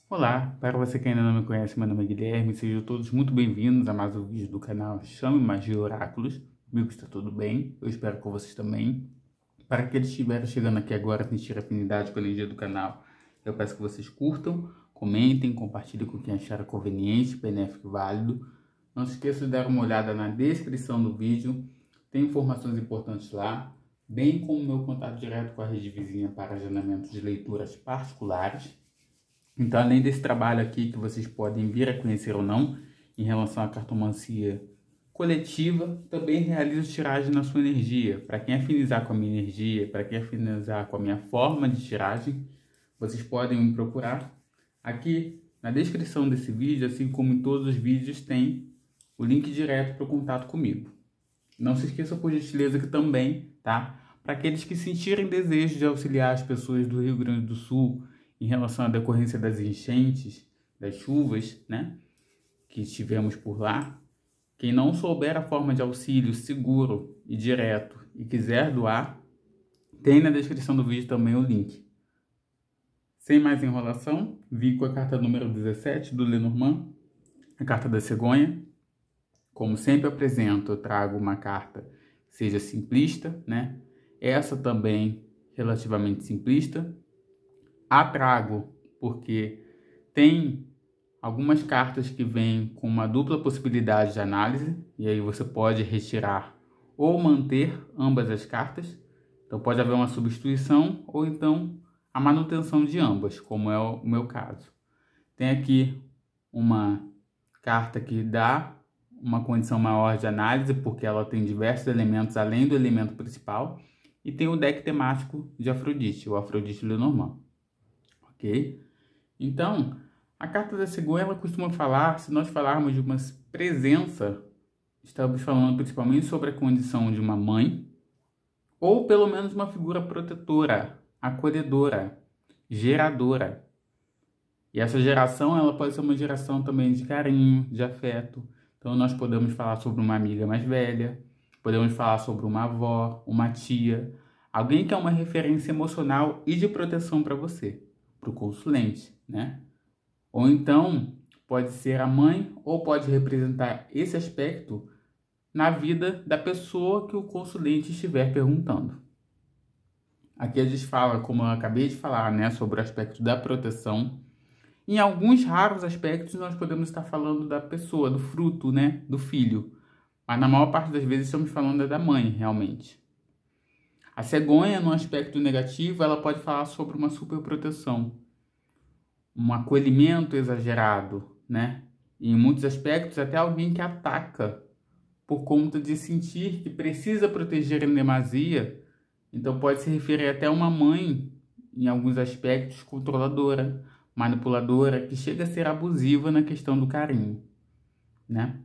Olá, para você que ainda não me conhece, meu nome é Guilherme, sejam todos muito bem-vindos a mais um vídeo do canal Chame Magia e Oráculos. Comigo está tudo bem, eu espero com vocês também. Para aqueles que estiverem chegando aqui agora, sentir afinidade com a energia do canal, eu peço que vocês curtam, comentem, compartilhem com quem achar conveniente, benéfico e válido. Não se esqueça de dar uma olhada na descrição do vídeo, tem informações importantes lá, bem como meu contato direto com a rede vizinha para agendamentos de leituras particulares. Então, além desse trabalho aqui que vocês podem vir a conhecer ou não, em relação à cartomancia coletiva, também realizo tiragem na sua energia. Para quem afinizar com a minha energia, para quem afinizar com a minha forma de tiragem, vocês podem me procurar. Aqui na descrição desse vídeo, assim como em todos os vídeos, tem o link direto para o contato comigo. Não se esqueçam, por gentileza, que também, tá? Para aqueles que sentirem desejo de auxiliar as pessoas do Rio Grande do Sul, em relação à decorrência das enchentes, das chuvas, né, que tivemos por lá. Quem não souber a forma de auxílio seguro e direto e quiser doar, tem na descrição do vídeo também o link. Sem mais enrolação, vim com a carta número 17 do Lenormand, a carta da cegonha. Como sempre apresento, eu trago uma carta que seja simplista, né? Essa também relativamente simplista. A trago porque tem algumas cartas que vêm com uma dupla possibilidade de análise, e aí você pode retirar ou manter ambas as cartas. Então pode haver uma substituição ou então a manutenção de ambas, como é o meu caso. Tem aqui uma carta que dá uma condição maior de análise, porque ela tem diversos elementos além do elemento principal, e tem o deck temático de Afrodite, o Afrodite Lenormand. Ok? Então, a carta da cegonha, ela costuma falar, se nós falarmos de uma presença, estamos falando principalmente sobre a condição de uma mãe, ou pelo menos uma figura protetora, acolhedora, geradora. E essa geração, ela pode ser uma geração também de carinho, de afeto. Então, nós podemos falar sobre uma amiga mais velha, podemos falar sobre uma avó, uma tia, alguém que é uma referência emocional e de proteção para você, para o consulente, né? Ou então, pode ser a mãe, ou pode representar esse aspecto na vida da pessoa que o consulente estiver perguntando. Aqui a gente fala, como eu acabei de falar, né, sobre o aspecto da proteção. Em alguns raros aspectos, nós podemos estar falando da pessoa, do fruto, né, do filho. Mas na maior parte das vezes estamos falando da mãe, realmente. A cegonha, no aspecto negativo, ela pode falar sobre uma superproteção, um acolhimento exagerado, né? E em muitos aspectos, até alguém que ataca por conta de sentir que precisa proteger em demasia. Então pode se referir até a uma mãe, em alguns aspectos, controladora, manipuladora, que chega a ser abusiva na questão do carinho, né?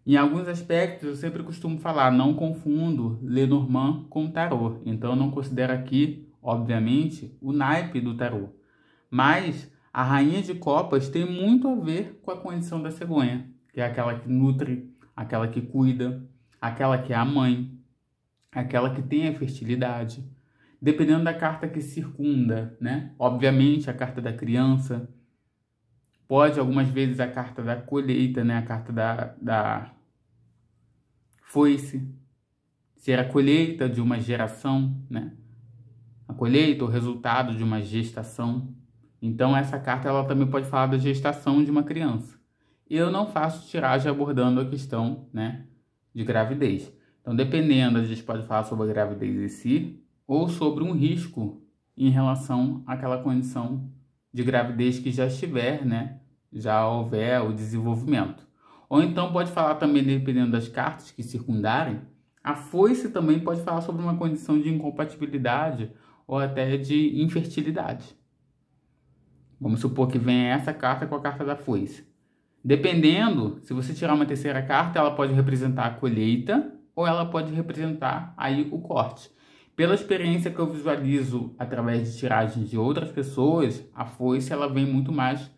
Em alguns aspectos, eu sempre costumo falar, não confundo Lenormand com tarô. Então eu não considero aqui, obviamente, o naipe do tarô. Mas a rainha de copas tem muito a ver com a condição da cegonha, que é aquela que nutre, aquela que cuida, aquela que é a mãe, aquela que tem a fertilidade. Dependendo da carta que circunda, né? Obviamente, a carta da criança, pode algumas vezes a carta da colheita, né? A carta da foice, ser a colheita de uma geração, né? A colheita, o resultado de uma gestação. Então, essa carta ela também pode falar da gestação de uma criança. Eu não faço tiragem abordando a questão, né, de gravidez. Então, dependendo, a gente pode falar sobre a gravidez em si ou sobre um risco em relação àquela condição de gravidez que já estiver, né, já houver o desenvolvimento. Ou então pode falar também, dependendo das cartas que circundarem, a foice também pode falar sobre uma condição de incompatibilidade ou até de infertilidade. Vamos supor que venha essa carta com a carta da foice. Dependendo, se você tirar uma terceira carta, ela pode representar a colheita ou ela pode representar aí o corte. Pela experiência que eu visualizo através de tiragens de outras pessoas, a foice ela vem muito mais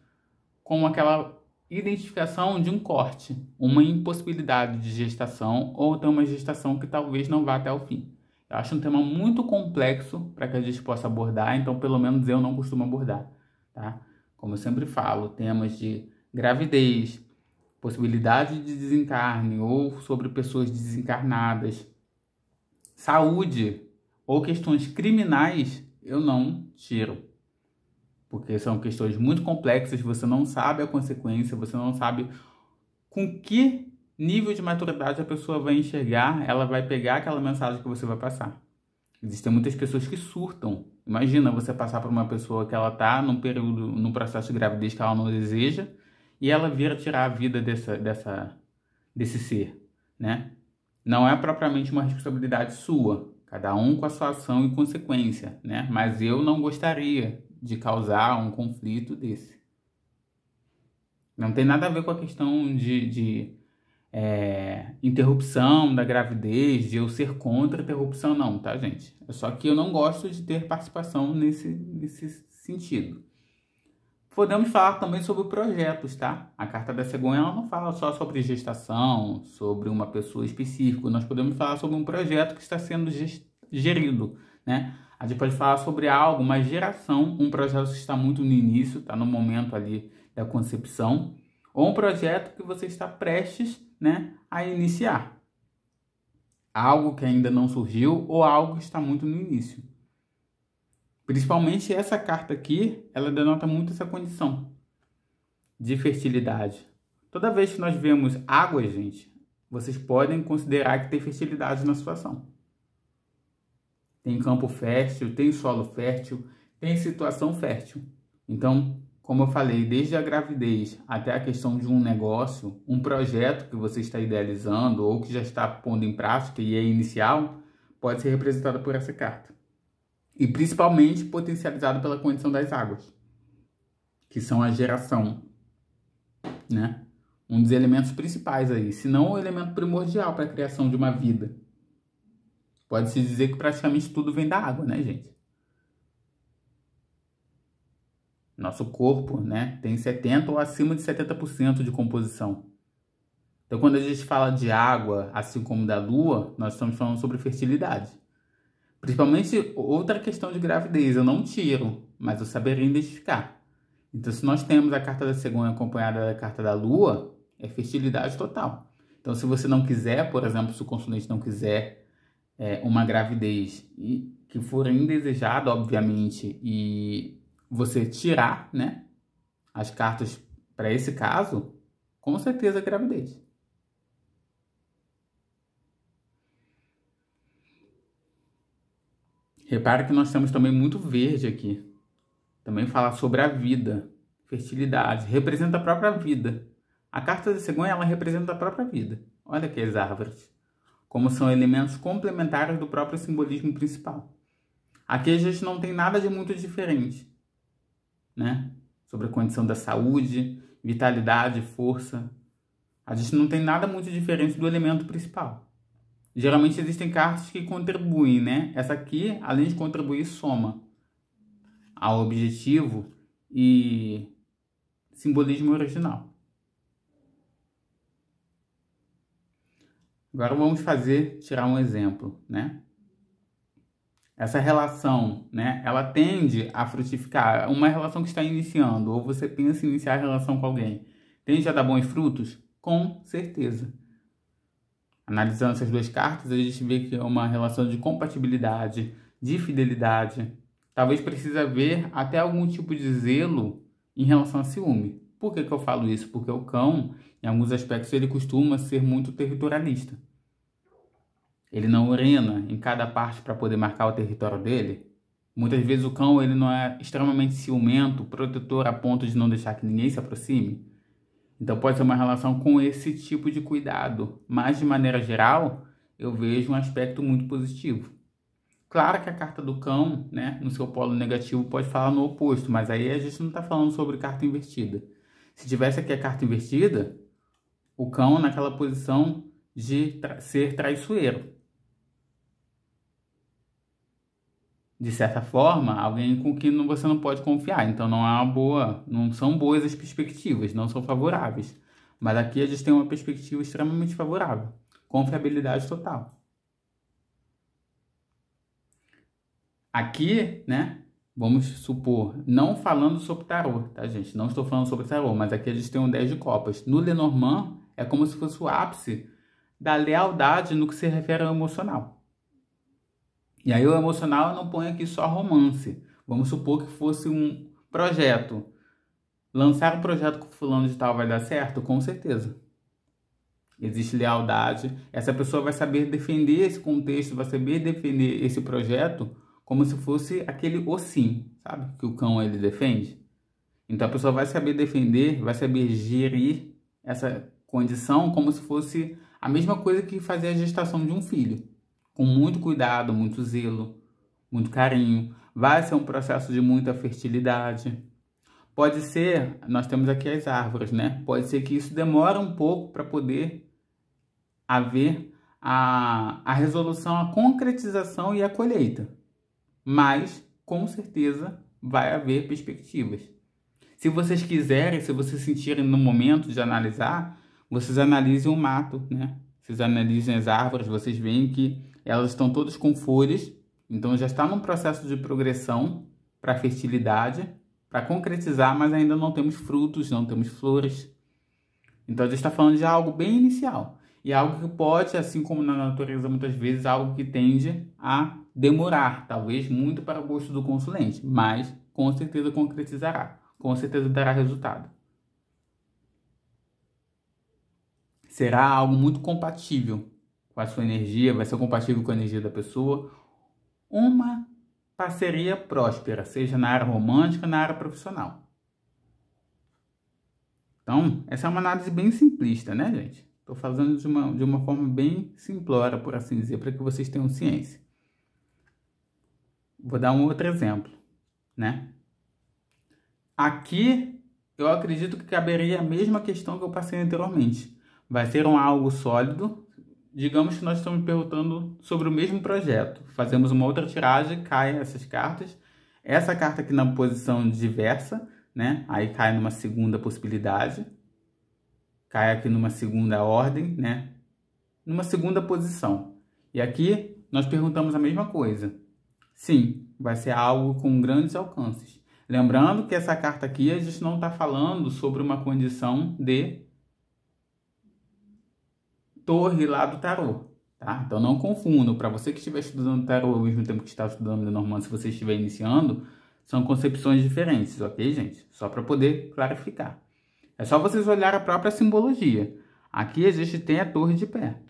com aquela identificação de um corte, uma impossibilidade de gestação ou então uma gestação que talvez não vá até o fim. Eu acho um tema muito complexo para que a gente possa abordar, então pelo menos eu não costumo abordar, tá? como eu sempre falo, temas de gravidez, possibilidade de desencarne ou sobre pessoas desencarnadas, saúde ou questões criminais, eu não tiro. Porque são questões muito complexas, você não sabe a consequência, você não sabe com que nível de maturidade a pessoa vai enxergar, ela vai pegar aquela mensagem que você vai passar. Existem muitas pessoas que surtam. Imagina você passar por uma pessoa que ela está num período, num processo de gravidez que ela não deseja, e ela vir tirar a vida desse ser, né? Não é propriamente uma responsabilidade sua, cada um com a sua ação e consequência, né? Mas eu não gostaria de causar um conflito desse. Não tem nada a ver com a questão de interrupção da gravidez, de eu ser contra a interrupção, não, tá, gente? É só que eu não gosto de ter participação nesse sentido. Podemos falar também sobre projetos, tá? A carta da cegonha ela não fala só sobre gestação, sobre uma pessoa específica. Nós podemos falar sobre um projeto que está sendo gerido, né? A gente pode falar sobre algo, uma geração, um projeto que está muito no início, está no momento ali da concepção, ou um projeto que você está prestes, né, a iniciar. Algo que ainda não surgiu ou algo que está muito no início. Principalmente essa carta aqui, ela denota muito essa condição de fertilidade. Toda vez que nós vemos água, gente, vocês podem considerar que tem fertilidade na situação. Tem campo fértil, tem solo fértil, tem situação fértil. Então, como eu falei, desde a gravidez até a questão de um negócio, um projeto que você está idealizando ou que já está pondo em prática e é inicial, pode ser representado por essa carta. E principalmente potencializado pela condição das águas, que são a geração, né? Um dos elementos principais aí, se não o elemento primordial para a criação de uma vida. Pode-se dizer que praticamente tudo vem da água, né, gente? Nosso corpo, né, tem 70% ou acima de 70% de composição. Então, quando a gente fala de água, assim como da lua, nós estamos falando sobre fertilidade. Principalmente outra questão de gravidez, eu não tiro, mas eu saberia identificar. Então, se nós temos a carta da cegonha acompanhada da carta da lua, é fertilidade total. Então, se você não quiser, por exemplo, se o consulente não quiser uma gravidez que for indesejada, obviamente, e você tirar, né, as cartas para esse caso, com certeza é gravidez. Repara que nós temos também muito verde aqui. Também fala sobre a vida, fertilidade, representa a própria vida. A carta da cegonha, ela representa a própria vida. Olha aqui as árvores, como são elementos complementares do próprio simbolismo principal. Aqui a gente não tem nada de muito diferente, né? Sobre a condição da saúde, vitalidade, força. A gente não tem nada muito diferente do elemento principal. Geralmente existem cartas que contribuem, né? Essa aqui, além de contribuir, soma ao objetivo e simbolismo original. Agora vamos tirar um exemplo, né? Essa relação, né? Ela tende a frutificar. Uma relação que está iniciando, ou você pensa em iniciar a relação com alguém, tende a dar bons frutos? Com certeza. Analisando essas duas cartas, a gente vê que é uma relação de compatibilidade, de fidelidade. Talvez precise haver até algum tipo de zelo em relação a ciúme. Por que eu falo isso? Porque o cão, em alguns aspectos, ele costuma ser muito territorialista. Ele não urina em cada parte para poder marcar o território dele. Muitas vezes o cão ele não é extremamente ciumento, protetor a ponto de não deixar que ninguém se aproxime. Então pode ser uma relação com esse tipo de cuidado. Mas de maneira geral, eu vejo um aspecto muito positivo. Claro que a carta do cão, né, no seu polo negativo, pode falar no oposto, mas aí a gente não está falando sobre carta invertida. Se tivesse aqui a carta invertida, o cão naquela posição de ser traiçoeiro. De certa forma, alguém com quem você não pode confiar. Então não são boas as perspectivas, não são favoráveis. Mas aqui a gente tem uma perspectiva extremamente favorável. Confiabilidade total. Aqui, né, vamos supor, não falando sobre tarô, tá, gente? Não estou falando sobre tarô, mas aqui a gente tem um 10 de copas. No Lenormand, é como se fosse o ápice da lealdade no que se refere ao emocional. E aí o emocional eu não ponho aqui só romance. Vamos supor que fosse um projeto. Lançar um projeto com fulano de tal vai dar certo? Com certeza. Existe lealdade. Essa pessoa vai saber defender esse contexto, vai saber defender esse projeto como se fosse aquele ossim, sabe? Que o cão ele defende. Então a pessoa vai saber defender, vai saber gerir essa condição como se fosse a mesma coisa que fazer a gestação de um filho. Com muito cuidado, muito zelo, muito carinho. Vai ser um processo de muita fertilidade. Pode ser, nós temos aqui as árvores, né? Pode ser que isso demore um pouco para poder haver a resolução, a concretização e a colheita. Mas, com certeza, vai haver perspectivas. Se vocês quiserem, se vocês sentirem no momento de analisar, vocês analisem o mato, né? Vocês analisem as árvores, vocês veem que elas estão todas com folhas, então já está num processo de progressão para a fertilidade, para concretizar, mas ainda não temos frutos, não temos flores. Então a gente está falando de algo bem inicial. E algo que pode, assim como na natureza, muitas vezes, algo que tende a demorar, talvez muito para o gosto do consulente, mas com certeza concretizará, com certeza dará resultado. Será algo muito compatível com a sua energia, vai ser compatível com a energia da pessoa. Uma parceria próspera, seja na área romântica, na área profissional. Então, essa é uma análise bem simplista, né, gente? Estou fazendo de uma forma bem simplória, por assim dizer, para que vocês tenham ciência. Vou dar um outro exemplo, né? Aqui, eu acredito que caberia a mesma questão que eu passei anteriormente. Vai ser algo sólido. Digamos que nós estamos perguntando sobre o mesmo projeto. Fazemos uma outra tiragem, caem essas cartas. Essa carta aqui na posição diversa, né? Aí cai numa segunda possibilidade. Cai aqui numa segunda ordem, né? Numa segunda posição. E aqui nós perguntamos a mesma coisa. Sim, vai ser algo com grandes alcances. Lembrando que essa carta aqui a gente não está falando sobre uma condição de torre lá do tarô, tá? Então não confundam. Para você que estiver estudando tarô ao mesmo tempo que está estudando Lenormand, se você estiver iniciando, são concepções diferentes, ok, gente? Só para poder clarificar. É só vocês olharem a própria simbologia. Aqui a gente tem a torre de pé.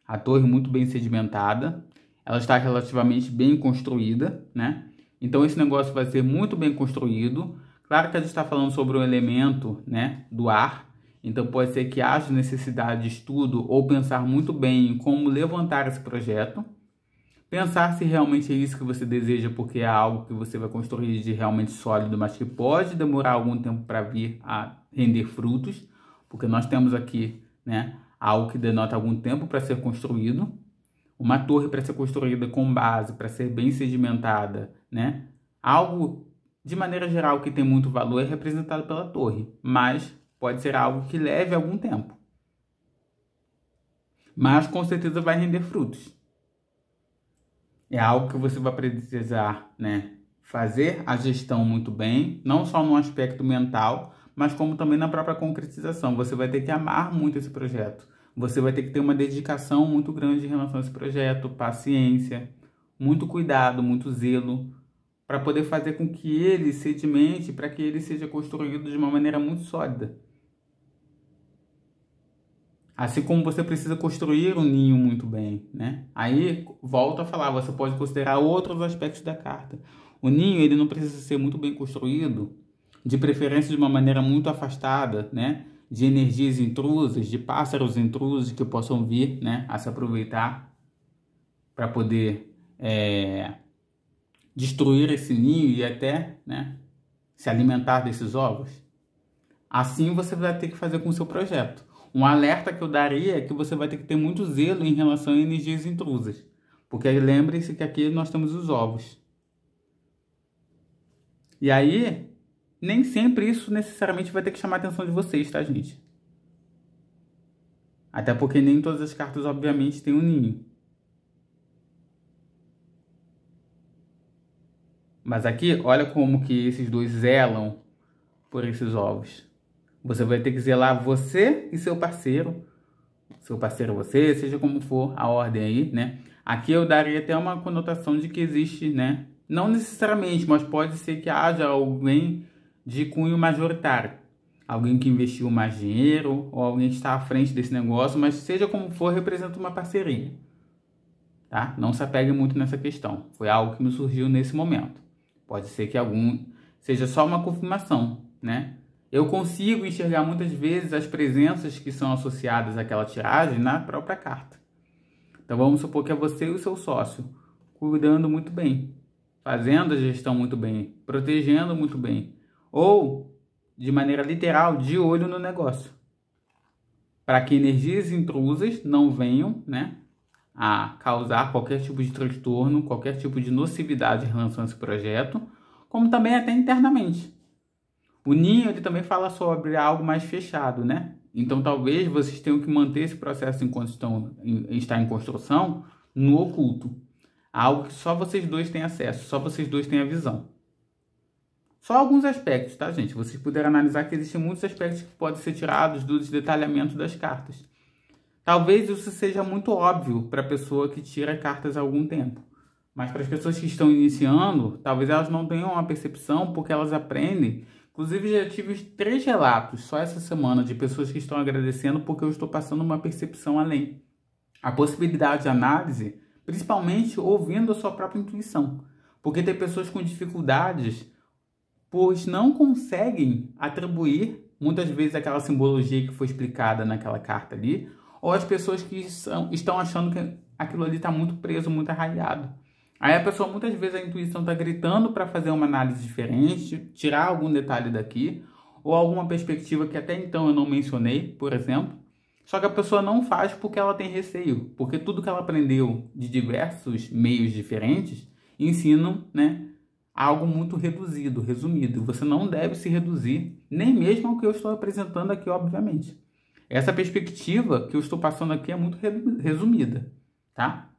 A torre muito bem sedimentada. Ela está relativamente bem construída, né? Então esse negócio vai ser muito bem construído. Claro que a gente está falando sobre um elemento, né, do ar. Então pode ser que haja necessidade de estudo ou pensar muito bem em como levantar esse projeto. Pensar se realmente é isso que você deseja, porque é algo que você vai construir de realmente sólido, mas que pode demorar algum tempo para vir a render frutos, porque nós temos aqui, né, algo que denota algum tempo para ser construído. Uma torre para ser construída com base, para ser bem sedimentada, né? Algo, de maneira geral, que tem muito valor é representado pela torre, mas pode ser algo que leve algum tempo. Mas com certeza vai render frutos. É algo que você vai precisar, né, fazer a gestão muito bem, não só no aspecto mental, mas como também na própria concretização. Você vai ter que amar muito esse projeto. Você vai ter que ter uma dedicação muito grande em relação a esse projeto, paciência, muito cuidado, muito zelo, para poder fazer com que ele sedimente, para que ele seja construído de uma maneira muito sólida. Assim como você precisa construir um ninho muito bem, né? Aí, volto a falar, você pode considerar outros aspectos da carta. O ninho, ele não precisa ser muito bem construído, de preferência de uma maneira muito afastada, né? De energias intrusas, de pássaros intrusos que possam vir, né, a se aproveitar para poder destruir esse ninho e até, né, se alimentar desses ovos. Assim você vai ter que fazer com o seu projeto. Um alerta que eu daria é que você vai ter que ter muito zelo em relação a energias intrusas. Porque lembre-se que aqui nós temos os ovos. E aí, nem sempre isso necessariamente vai ter que chamar a atenção de vocês, tá, gente? Até porque nem todas as cartas, obviamente, têm um ninho. Mas aqui, olha como que esses dois zelam por esses ovos. Você vai ter que zelar você e seu parceiro você, seja como for a ordem aí, né? Aqui eu daria até uma conotação de que existe, né? Não necessariamente, mas pode ser que haja alguém de cunho majoritário. Alguém que investiu mais dinheiro ou alguém que está à frente desse negócio, mas seja como for, representa uma parceria, tá? Não se apegue muito nessa questão. Foi algo que me surgiu nesse momento. Pode ser que algum seja só uma confirmação, né? Eu consigo enxergar muitas vezes as presenças que são associadas àquela tiragem na própria carta. Então vamos supor que é você e o seu sócio cuidando muito bem, fazendo a gestão muito bem, protegendo muito bem, ou de maneira literal, de olho no negócio, para que energias intrusas não venham, né, a causar qualquer tipo de transtorno, qualquer tipo de nocividade em relação a esse projeto, como também até internamente. O ninho, ele também fala sobre algo mais fechado, né? Então, talvez vocês tenham que manter esse processo enquanto está em construção no oculto. Algo que só vocês dois têm acesso, só vocês dois têm a visão. Só alguns aspectos, tá, gente? Vocês puderam analisar que existem muitos aspectos que podem ser tirados dos detalhamentos das cartas. Talvez isso seja muito óbvio para a pessoa que tira cartas há algum tempo. Mas para as pessoas que estão iniciando, talvez elas não tenham uma percepção porque elas aprendem. Inclusive, já tive 3 relatos só essa semana de pessoas que estão agradecendo porque eu estou passando uma percepção além. A possibilidade de análise, principalmente ouvindo a sua própria intuição. Porque tem pessoas com dificuldades, pois não conseguem atribuir, muitas vezes, aquela simbologia que foi explicada naquela carta ali, ou as pessoas que estão achando que aquilo ali está muito preso, muito arraigado. Aí a pessoa, muitas vezes, a intuição está gritando para fazer uma análise diferente, tirar algum detalhe daqui, ou alguma perspectiva que até então eu não mencionei, por exemplo. Só que a pessoa não faz porque ela tem receio, porque tudo que ela aprendeu de diversos meios diferentes ensinam, né, algo muito reduzido, resumido. Você não deve se reduzir, nem mesmo ao que eu estou apresentando aqui, obviamente. Essa perspectiva que eu estou passando aqui é muito resumida, tá?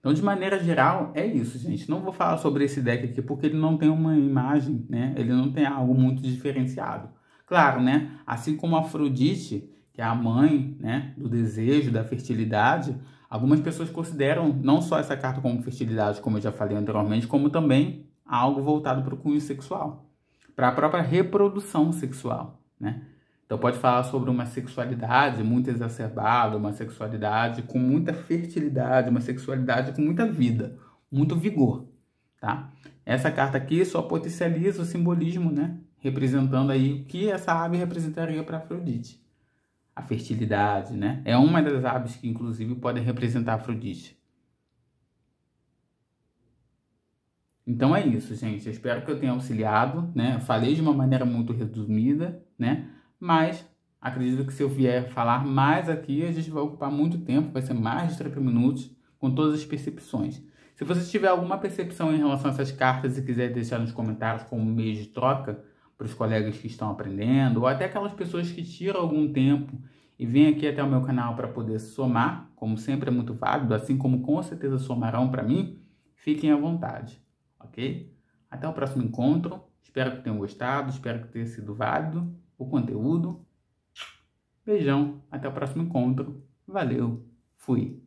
Então, de maneira geral, é isso, gente. Não vou falar sobre esse deck aqui porque ele não tem uma imagem, né? Ele não tem algo muito diferenciado. Claro, né? Assim como a Afrodite, que é a mãe, né, do desejo, da fertilidade, algumas pessoas consideram não só essa carta como fertilidade, como eu já falei anteriormente, como também algo voltado para o cunho sexual, para a própria reprodução sexual, né? Então pode falar sobre uma sexualidade muito exacerbada, uma sexualidade com muita fertilidade, uma sexualidade com muita vida, muito vigor, tá? Essa carta aqui só potencializa o simbolismo, né? Representando aí o que essa ave representaria para Afrodite. A fertilidade, né? É uma das aves que, inclusive, podem representar Afrodite. Então é isso, gente. Eu espero que eu tenha auxiliado, né? Eu falei de uma maneira muito resumida, né? Mas acredito que se eu vier falar mais aqui, a gente vai ocupar muito tempo, vai ser mais de 30 minutos, com todas as percepções. Se você tiver alguma percepção em relação a essas cartas e quiser deixar nos comentários como meio de troca para os colegas que estão aprendendo, ou até aquelas pessoas que tiram algum tempo e vêm aqui até o meu canal para poder somar, como sempre é muito válido, assim como com certeza somarão para mim, fiquem à vontade, ok? Até o próximo encontro, espero que tenham gostado, espero que tenha sido válido o conteúdo. Beijão, até o próximo encontro. Valeu, fui!